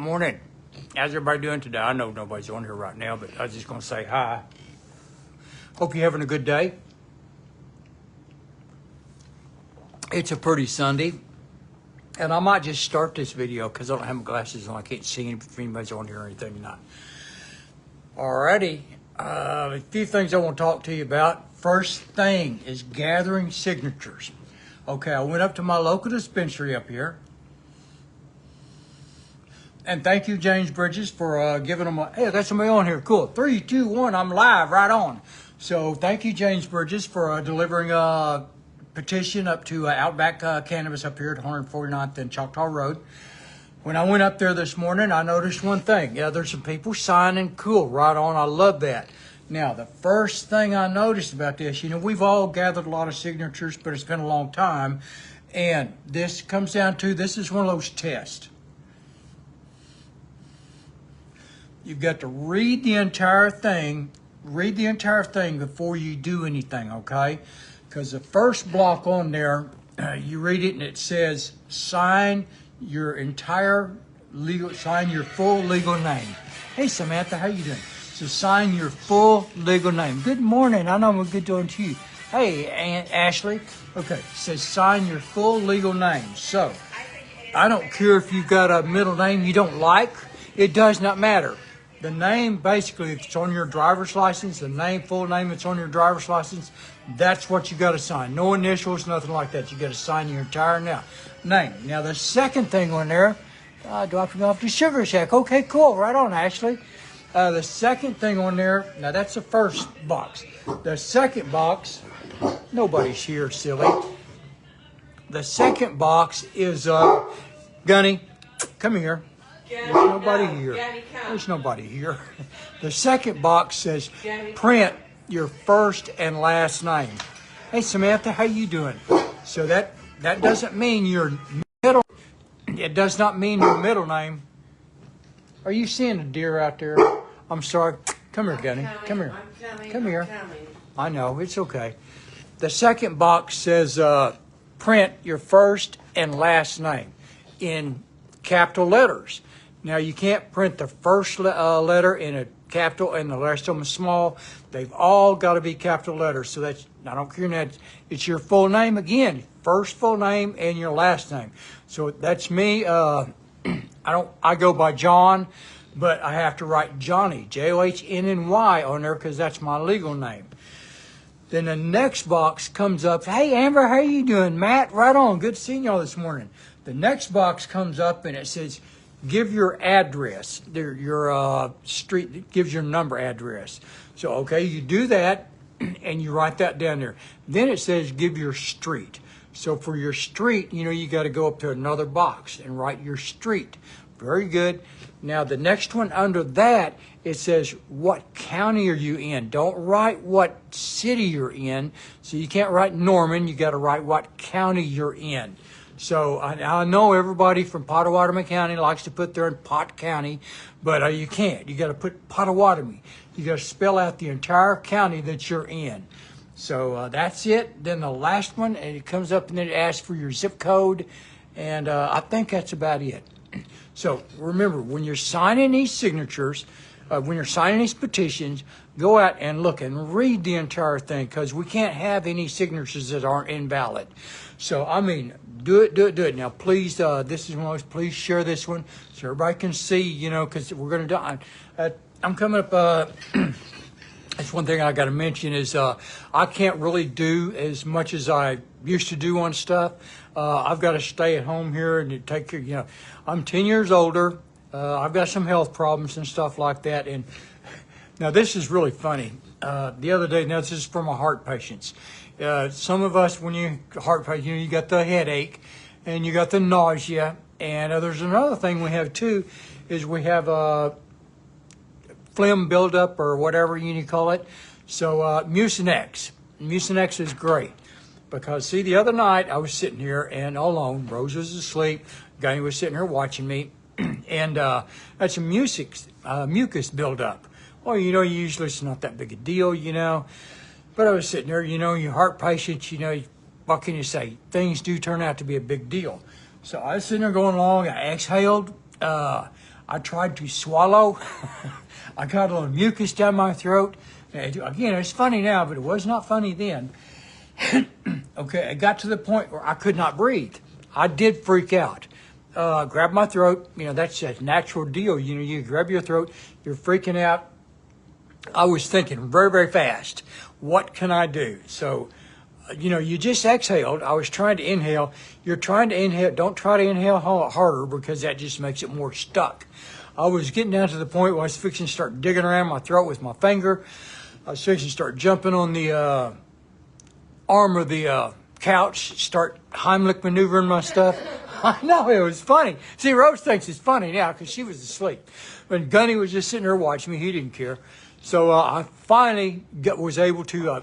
morning. How's everybody doing today? I know nobody's on here right now, but I was just going to say hi. Hope you're having a good day. It's a pretty Sunday, and I might just start this video because I don't have my glasses on. I can't see if anybody's on here or anything or not. Alrighty, a few things I want to talk to you about. First thing is gathering signatures. Okay, I went up to my local dispensary up here. And thank you, James Bridges, for giving them hey, I got somebody on here. Cool. 3, 2, 1, I'm live right on. So thank you, James Bridges, for delivering a petition up to Outback Cannabis up here at 149th and Choctaw Road. When I went up there this morning, I noticed one thing. Yeah, there's some people signing. Cool, right on. I love that. Now, the first thing I noticed about this, we've all gathered a lot of signatures, but it's been a long time. And this comes down to, this is one of those tests. You've got to read the entire thing before you do anything, okay? Because the first block on there, you read it and it says, sign your full legal name. Hey, Samantha, how you doing? So sign your full legal name. Good morning. I know I'm good doing to you. Hey, Aunt Ashley. Okay, it says sign your full legal name. So I don't care if you've got a middle name you don't like. It does not matter. The name, basically, if it's on your driver's license, full name that's on your driver's license, that's what you got to sign. No initials, nothing like that. You got to sign your entire name. Now, the second thing on there, dropping off the sugar shack. Okay, cool. Right on, Ashley. The second thing on there, now that's the first box. The second box, nobody's here, silly. The second box is, Gunny, come here. There's nobody here. There's nobody here. The second box says, print your first and last name. Hey, Samantha, how you doing? So that doesn't mean your middle. It does not mean your middle name. Are you seeing a deer out there? I'm sorry. Come here, Gunny. Come here. Come here. I know. It's okay. The second box says, print your first and last name in capital letters. Now, you can't print the first letter in a capital and the rest of them small. They've all got to be capital letters. So that's, I don't care that it's your full name again, first full name and your last name. So that's me. I go by John, but I have to write Johnny, Johnnny on there because that's my legal name. Then the next box comes up. Hey, Amber, how you doing? Matt, right on. Good seeing y'all this morning. The next box comes up and it says, give your address, your street, it gives your number address. So, okay, you do that and you write that down there. Then it says give your street. So for your street, you got to go up to another box and write your street. Very good. Now the next one under that, it says what county are you in? Don't write what city you're in. So you can't write Norman, you got to write what county you're in. So I know everybody from Pottawatomie County likes to put there in Pot County, but you can't. You got to put Pottawatomie. You got to spell out the entire county that you're in. So that's it. Then the last one, and it comes up and then it asks for your zip code, and I think that's about it. So remember, when you're signing these signatures, when you're signing these petitions, go out and look and read the entire thing because we can't have any signatures that aren't invalid. So, I mean, do it. Now, please, this is one of those, please share this one so everybody can see, because we're going to do, I'm coming up, that's one thing I got to mention is I can't really do as much as I used to do on stuff. I've got to stay at home here and take care, I'm 10 years older. I've got some health problems and stuff like that. And now this is really funny. The other day, now this is for my heart patients. Some of us, when you heart patient, you got the headache and you got the nausea. And there's another thing we have too, is we have phlegm buildup or whatever you call it. So Mucinex. Mucinex is great because see, the other night I was sitting here and alone. Rose was asleep. Guy was sitting here watching me. And that's a mucus buildup. Well, usually it's not that big a deal, But I was sitting there, your heart patients, what can you say? Things do turn out to be a big deal. So I was sitting there going along. I exhaled. I tried to swallow. I got a little mucus down my throat. And again, it's funny now, but it was not funny then. Okay, it got to the point where I could not breathe. I did freak out. Grab my throat. That's a natural deal. You grab your throat. You're freaking out. I was thinking very, very fast. What can I do? So, you just exhaled. I was trying to inhale. You're trying to inhale. Don't try to inhale harder because that just makes it more stuck. I was getting down to the point where I was fixing to start digging around my throat with my finger. I was fixing to start jumping on the arm of the couch, start Heimlich maneuvering my stuff. I know, it was funny. See, Rose thinks it's funny now because she was asleep. But Gunny was just sitting there watching me. He didn't care. So I finally was able to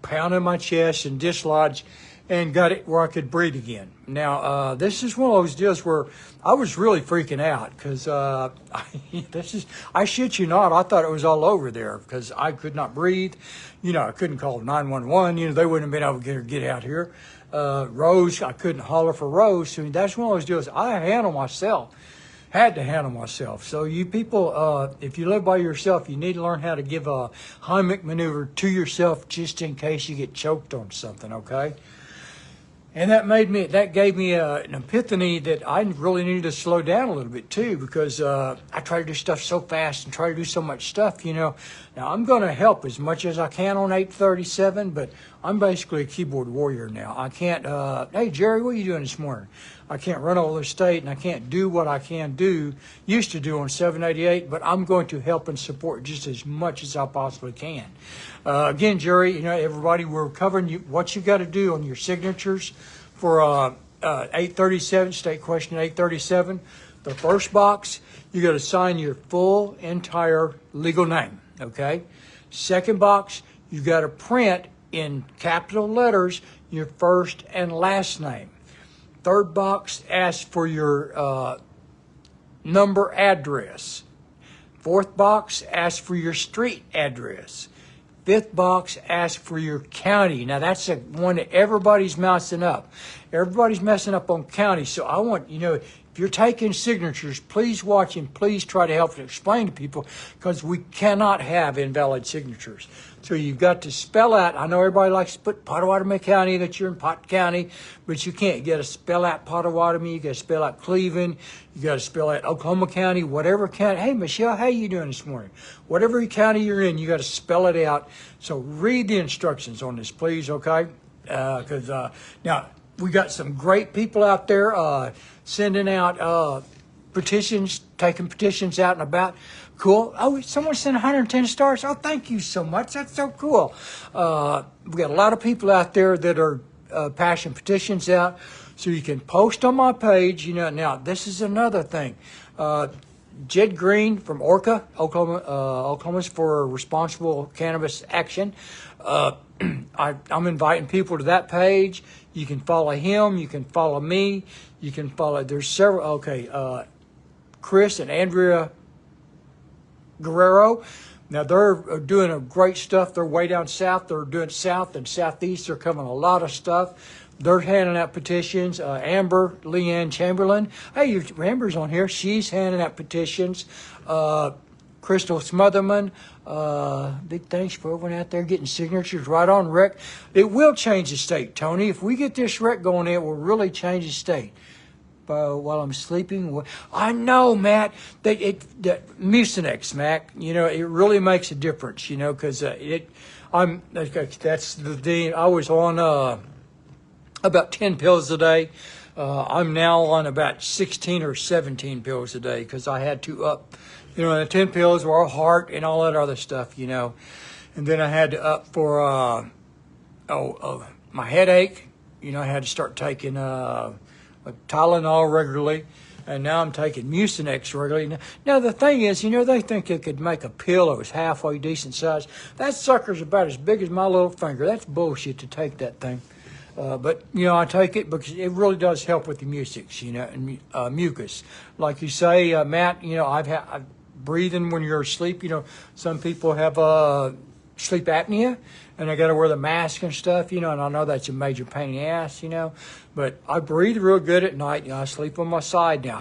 pound in my chest and dislodge and got it where I could breathe again. Now, this is one of those deals where I was really freaking out because I shit you not, I thought it was all over there because I could not breathe. I couldn't call 911. They wouldn't have been able to get out here. Rose, I couldn't holler for Rose. So that's one of those deals I had to handle myself. So you people, if you live by yourself, you need to learn how to give a Heimlich maneuver to yourself just in case you get choked on something, okay? And that gave me an epiphany that I really needed to slow down a little bit too, because I try to do stuff so fast and try to do so much stuff, Now I'm going to help as much as I can on 837, but I'm basically a keyboard warrior now. I can't, hey Jerry, what are you doing this morning? I can't run all the state and I can't do what I used to do on 788, but I'm going to help and support just as much as I possibly can. Again, Jerry, everybody, we're covering what you got to do on your signatures for 837, state question 837. The first box, you got to sign your full, entire legal name, okay? Second box, you got to print in capital letters your first and last name. Third box asks for your number address. Fourth box asks for your street address. Fifth box asks for your county. Now, that's the one that everybody's messing up. Everybody's messing up on county. So I want, if you're taking signatures, please watch and please try to help to explain to people because we cannot have invalid signatures. So you've got to spell out. I know everybody likes to put Pottawatomie County, that you're in Pot County, but you can't. You got to spell out Pottawatomie. You got to spell out Cleveland. You got to spell out Oklahoma County, whatever county. Hey, Michelle, how you doing this morning? Whatever county you're in, you got to spell it out. So read the instructions on this, please, okay? Because now we got some great people out there sending out petitions, taking petitions out and about. Cool. Oh, someone sent 110 stars. Oh, thank you so much. That's so cool. We got a lot of people out there that are passing petitions out. So you can post on my page. Now this is another thing. Jed Green from Orca, Oklahoma, Oklahoma's for Responsible Cannabis Action. I'm inviting people to that page. You can follow him. You can follow me. You can follow. There's several. Okay, Chris and Andrea Guerrero. Now they're doing a great stuff. They're way down south. They're doing south and southeast. They're covering a lot of stuff. They're handing out petitions. Amber Leanne Chamberlain. Hey, Amber's on here. She's handing out petitions. Crystal Smotherman. Big thanks for everyone out there getting signatures right on rec. It will change the state, Tony. If we get this rec going, it will really change the state. While I'm sleeping, I know, Matt, that Mucinex, Mac, it really makes a difference, because that's the thing. I was on about 10 pills a day. I'm now on about 16 or 17 pills a day because I had to up, the 10 pills were heart and all that other stuff, and then I had to up for my headache. I had to start taking Tylenol regularly, and now I'm taking Mucinex regularly. Now the thing is, they think they could make a pill that was halfway decent size. That sucker's about as big as my little finger. That's bullshit to take that thing. But I take it because it really does help with the mucus, and mucus. Like you say, Matt, I've breathing when you're asleep. Some people have sleep apnea, and I got to wear the mask and stuff, and I know that's a major pain in the ass, but I breathe real good at night. I sleep on my side now.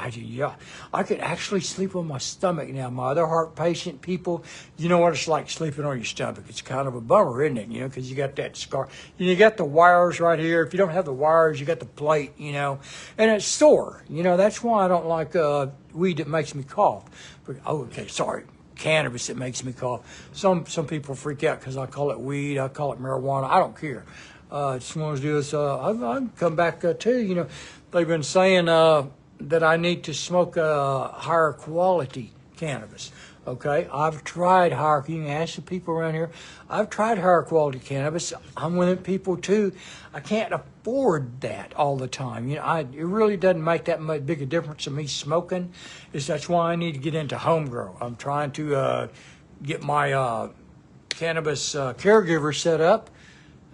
I could actually sleep on my stomach now. My other heart patient people, you know what it's like sleeping on your stomach. It's kind of a bummer, isn't it? Because you got that scar. You got the wires right here. If you don't have the wires, you got the plate, and it's sore. That's why I don't like weed that makes me cough. Okay, sorry. Cannabis that makes me cough. Some people freak out because I call it weed, I call it marijuana. I don't care. Just want to do is I come back too. They've been saying that I need to smoke higher quality cannabis. Okay, I've tried higher. You can ask the people around here. I've tried higher quality cannabis. I'm one of the people too. I can't afford that all the time. It really doesn't make that much big a difference to me smoking. That's why I need to get into home grow. I'm trying to get my cannabis caregiver set up.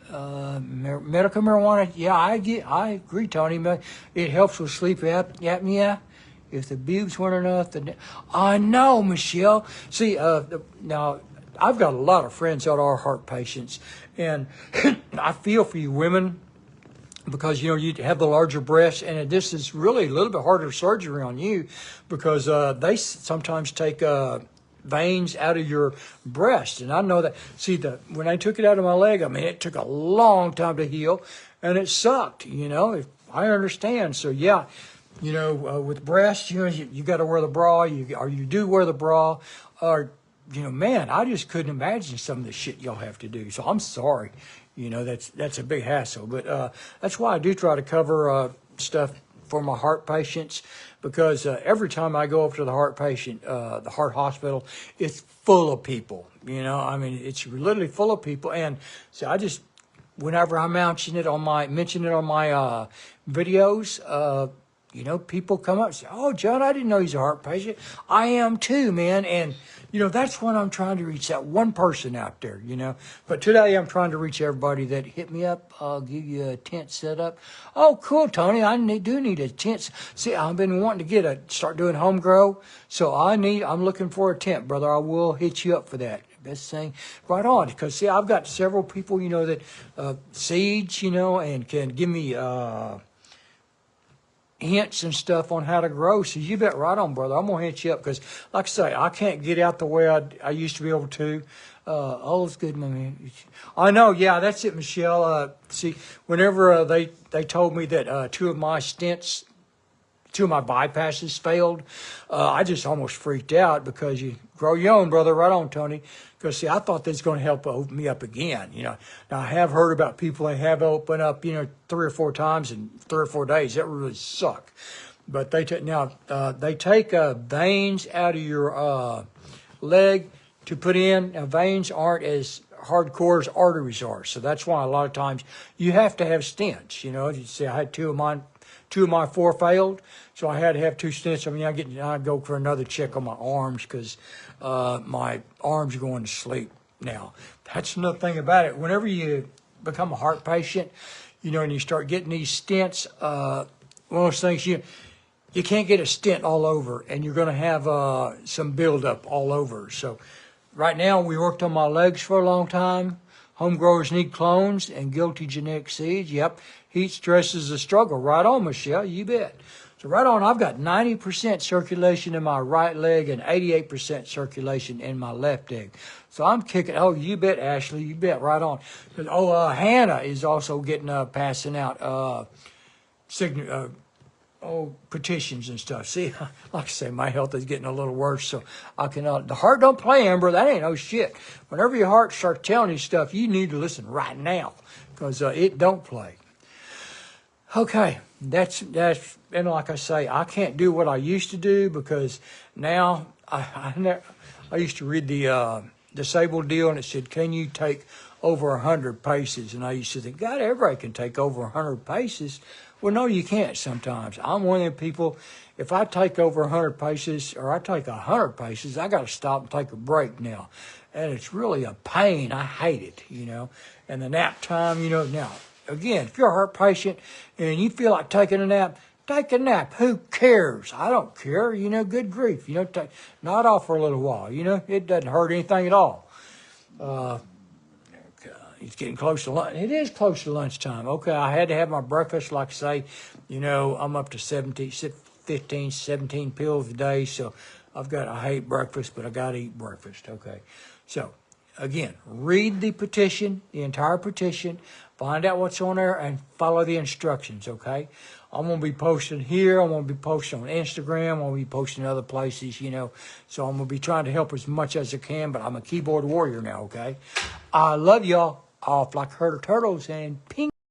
Medical marijuana. Yeah, I agree, Tony. It helps with sleep apnea. If the bubes weren't enough, then I know, Michelle. See, now I've got a lot of friends that are heart patients, and I feel for you women because you have the larger breasts, and this is really a little bit harder surgery on you because they sometimes take veins out of your breast, and I know that. See, when I took it out of my leg, it took a long time to heal, and it sucked. I understand. So yeah. With breasts, you got to wear the bra, or you do wear the bra, or, man, I just couldn't imagine some of the shit y'all have to do. So I'm sorry, that's a big hassle. But that's why I do try to cover stuff for my heart patients, because every time I go up to the heart heart hospital, it's full of people. It's literally full of people, and so whenever I mention it on my videos. People come up and say, "Oh, John, I didn't know he's a heart patient." I am too, man. And, that's when I'm trying to reach that one person out there, But today I'm trying to reach everybody that hit me up. I'll give you a tent set up. Oh, cool, Tony. I do need a tent. See, I've been wanting to start doing home grow. So I'm looking for a tent, brother. I will hit you up for that. Best thing, right on. Because, see, I've got several people, that seeds, and can give me, hints and stuff on how to grow. So you bet right on, brother. I'm going to hit you up because, like I say, I can't get out the way I used to be able to. It's good, my man. I know, yeah, that's it, Michelle. See, whenever they told me that two of my bypasses failed, I just almost freaked out because you grow your own, brother. Right on, Tony. Because, see, I thought that's going to help open me up again. Now, I have heard about people that have opened up, 3 or 4 times in 3 or 4 days. That really suck. But they take veins out of your leg to put in. Now, veins aren't as hardcore as arteries are. So that's why a lot of times you have to have stents. You see, I had 2 of my 4 failed, so I had to have 2 stents. I go for another check on my arms because my arms are going to sleep now. That's another thing about it. Whenever you become a heart patient, and you start getting these stents, one of those things you can't get a stent all over, and you're going to have some buildup all over. So right now, we worked on my legs for a long time. Home growers need clones and guilty genetic seeds. Yep. Heat stress is a struggle. Right on, Michelle. You bet. So right on, I've got 90% circulation in my right leg and 88% circulation in my left leg. So I'm kicking. Oh, you bet, Ashley. You bet. Right on. Hannah is also getting passing out petitions and stuff. See, like I say, my health is getting a little worse, so I cannot. The heart don't play, Amber. That ain't no shit. Whenever your heart starts telling you stuff, you need to listen right now because it don't play. Okay, that's and like I say, I can't do what I used to do because now I used to read the disabled deal and it said, can you take over 100 paces? And I used to think, God, everybody can take over 100 paces. Well, no, you can't sometimes. I'm one of them people, if I take over 100 paces or I take 100 paces, I got to stop and take a break now. And it's really a pain. I hate it, And the nap time, now, again, if you're a heart patient and you feel like taking a nap, take a nap. Who cares? I don't care. Good grief. Nod off for a little while. It doesn't hurt anything at all. It's getting close to lunch. It is close to lunchtime. Okay, I had to have my breakfast. Like I say, I'm up to 15, 17 pills a day. So I hate breakfast, but I got to eat breakfast. Okay. So, again, read the petition, the entire petition, find out what's on there, and follow the instructions, okay? I'm going to be posting here. I'm going to be posting on Instagram. I'm going to be posting other places, So I'm going to be trying to help as much as I can, but I'm a keyboard warrior now, okay? I love y'all. Off like a herd of turtles and ping.